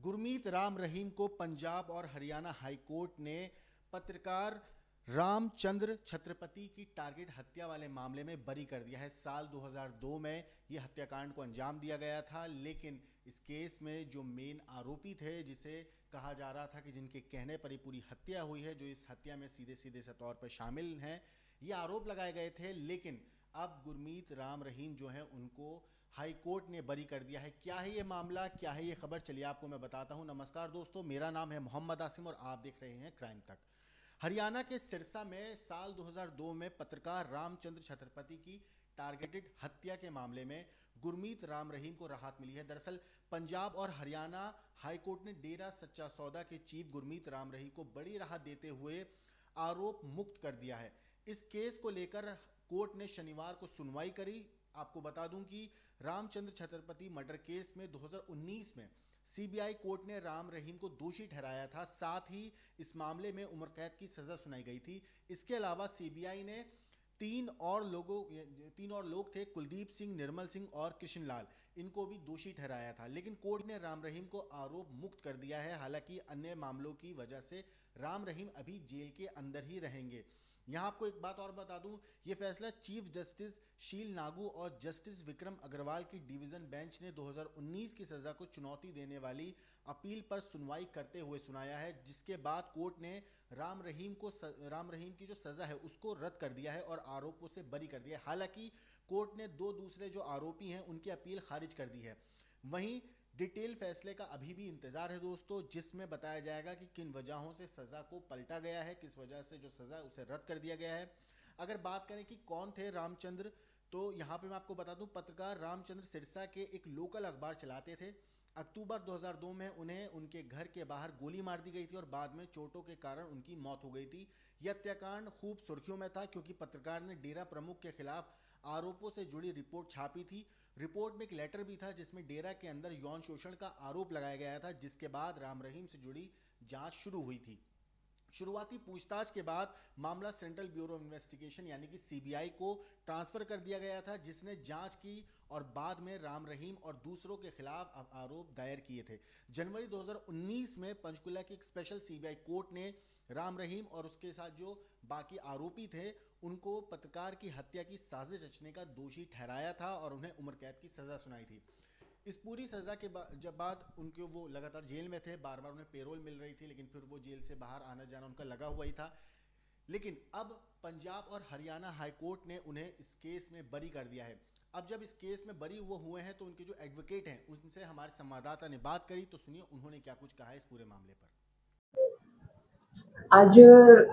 गुरमीत राम रहीम को पंजाब और हरियाणा हाईकोर्ट ने पत्रकार रामचंद्र छत्रपति की टारगेट हत्या वाले मामले में बरी कर दिया है। साल 2002 में यह हत्याकांड को अंजाम दिया गया था, लेकिन इस केस में जो मेन आरोपी थे, जिसे कहा जा रहा था कि जिनके कहने पर ही पूरी हत्या हुई है, जो इस हत्या में सीधे सीधे से तौर पर शामिल हैं, ये आरोप लगाए गए थे। लेकिन अब गुरमीत राम रहीम जो है उनको हाई कोर्ट ने बरी कर दिया है। क्या है ये मामला, क्या है ये खबर, चलिए आपको मैं बताता हूं। नमस्कार दोस्तों, मेरा नाम है मोहम्मद आसिम और आप देख रहे हैं क्राइम तक। हरियाणा के सिरसा में साल 2002 में पत्रकार रामचंद्र छत्रपति की टारगेटेड हत्या के मामले में गुरमीत राम रहीम को राहत मिली है। दरअसल पंजाब और हरियाणा हाईकोर्ट ने डेरा सच्चा सौदा के चीफ गुरमीत राम रहीम को बड़ी राहत देते हुए आरोप मुक्त कर दिया है। इस केस को लेकर कोर्ट ने शनिवार को सुनवाई करी। आपको बता दूं कि रामचंद्र छत्रपति मर्डर केस में 2019 में सीबीआई कोर्ट ने राम रहीम को दोषी ठहराया था। साथ ही इस मामले में उम्र कैद की सजा सुनाई गई थी। इसके अलावा सीबीआई ने तीन और लोग थे, कुलदीप सिंह, निर्मल सिंह और कृष्ण लाल, इनको भी दोषी ठहराया था। लेकिन कोर्ट ने राम रहीम को आरोप मुक्त कर दिया है। हालांकि अन्य मामलों की वजह से राम रहीम अभी जेल के अंदर ही रहेंगे। यहाँ आपको एक बात और बता दूं, ये फैसला चीफ जस्टिस शील नागू और जस्टिस विक्रम अग्रवाल की डिवीजन बेंच ने 2019 की सजा को चुनौती देने वाली अपील पर सुनवाई करते हुए सुनाया है, जिसके बाद कोर्ट ने राम रहीम की जो सजा है उसको रद्द कर दिया है और आरोपों से बरी कर दिया है। हालांकि कोर्ट ने दो दूसरे जो आरोपी हैं उनकी अपील खारिज कर दी है। वहीं डिटेल फैसले का अभी भी इंतजार है दोस्तों, जिसमें बताया जाएगा कि किन वजहों से सजा को पलटा गया है, किस वजह से जो सजा उसे रद्द कर दिया गया है। अगर बात करें कि कौन थे रामचंद्र, तो यहाँ पे मैं आपको बता दूं, पत्रकार रामचंद्र सिरसा के एक लोकल अखबार चलाते थे। अक्टूबर 2002 में उन्हें उनके घर के बाहर गोली मार दी गई थी और बाद में चोटों के कारण उनकी मौत हो गई थी। यह हत्याकांड खूब सुर्खियों में था क्योंकि पत्रकार ने डेरा प्रमुख के खिलाफ आरोपों से जुड़ी रिपोर्ट छापी थी। रिपोर्ट में एक लेटर भी था जिसमें डेरा के अंदर यौन शोषण का आरोप लगाया गया था, जिसके बाद राम रहीम से जुड़ी जांच शुरू हुई थी। शुरुआती पूछताछ के बाद मामला सेंट्रल ब्यूरो इन्वेस्टिगेशन यानी कि सीबीआई को ट्रांसफर कर दिया गया था, जिसने जांच की और बाद में राम रहीम और दूसरों के खिलाफ आरोप दायर किए थे। जनवरी 2019 में पंचकुला की एक स्पेशल सीबीआई कोर्ट ने राम रहीम और उसके साथ जो बाकी आरोपी थे उनको पत्रकार की हत्या की साजिश रचने का दोषी ठहराया था और उन्हें उम्र कैद की सजा सुनाई थी। इस पूरी सजा के बाद उनके वो लगातार जेल में थे, बार बार उन्हें पेरोल मिल रही थी, लेकिन फिर वो जेल से बाहर आना जाना उनका लगा हुआ ही था। लेकिन अब पंजाब और हरियाणा हाईकोर्ट ने उन्हें इस केस में बरी कर दिया है। अब जब इस केस में बरी वो हुए हैं तो उनके जो एडवोकेट हैं उनसे हमारे संवाददाता ने बात करी, तो सुनिए उन्होंने क्या कुछ कहा है इस पूरे मामले पर। आज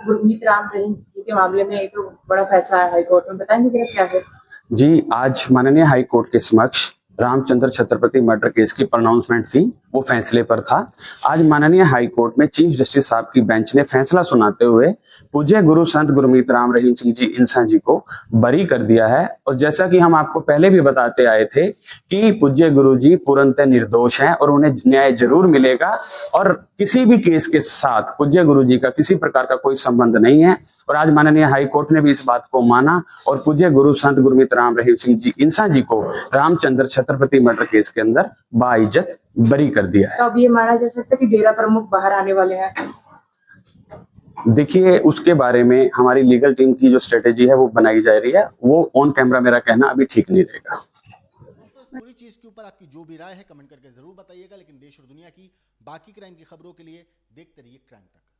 गुरमीत राम रहीम के मामले में एक बड़ा फैसला है हाईकोर्ट में, बताएंगे जरा क्या है? जी, आज माननीय हाई कोर्ट के समक्ष रामचंद्र छत्रपति मर्डर केस की प्रोनाउंसमेंट थी, वो फैसले पर था। आज माननीय हाई कोर्ट में चीफ जस्टिस साहब की बेंच ने फैसला सुनाते हुए पूज्य गुरु संत गुरमीत राम रहीम सिंह जी इंसान जी को बरी कर दिया है। और जैसा कि हम आपको पहले भी बताते आए थे कि पूज्य गुरु जी पूर्णतः निर्दोष हैं और उन्हें न्याय जरूर मिलेगा और किसी भी केस के साथ पूज्य गुरु जी का किसी प्रकार का कोई संबंध नहीं है। और आज माननीय हाई कोर्ट ने भी इस बात को माना और पूज्य गुरु संत गुरमीत राम रहीम सिंह जी इंसान जी को रामचंद्र छत्रपति मर्डर केस के अंदर बाइज्जत बरी कर दिया है। तो अब ये माना जा सकता है कि डेरा प्रमुख बाहर आने वाले हैं? देखिए, उसके बारे में हमारी लीगल टीम की जो स्ट्रेटेजी है वो बनाई जा रही है, वो ऑन कैमरा मेरा कहना अभी ठीक नहीं रहेगा। दोस्तों, इस पूरी चीज के ऊपर आपकी जो भी राय है कमेंट करके जरूर बताइएगा। लेकिन देश और दुनिया की बाकी क्राइम की खबरों के लिए देखते रहिए क्राइम तक।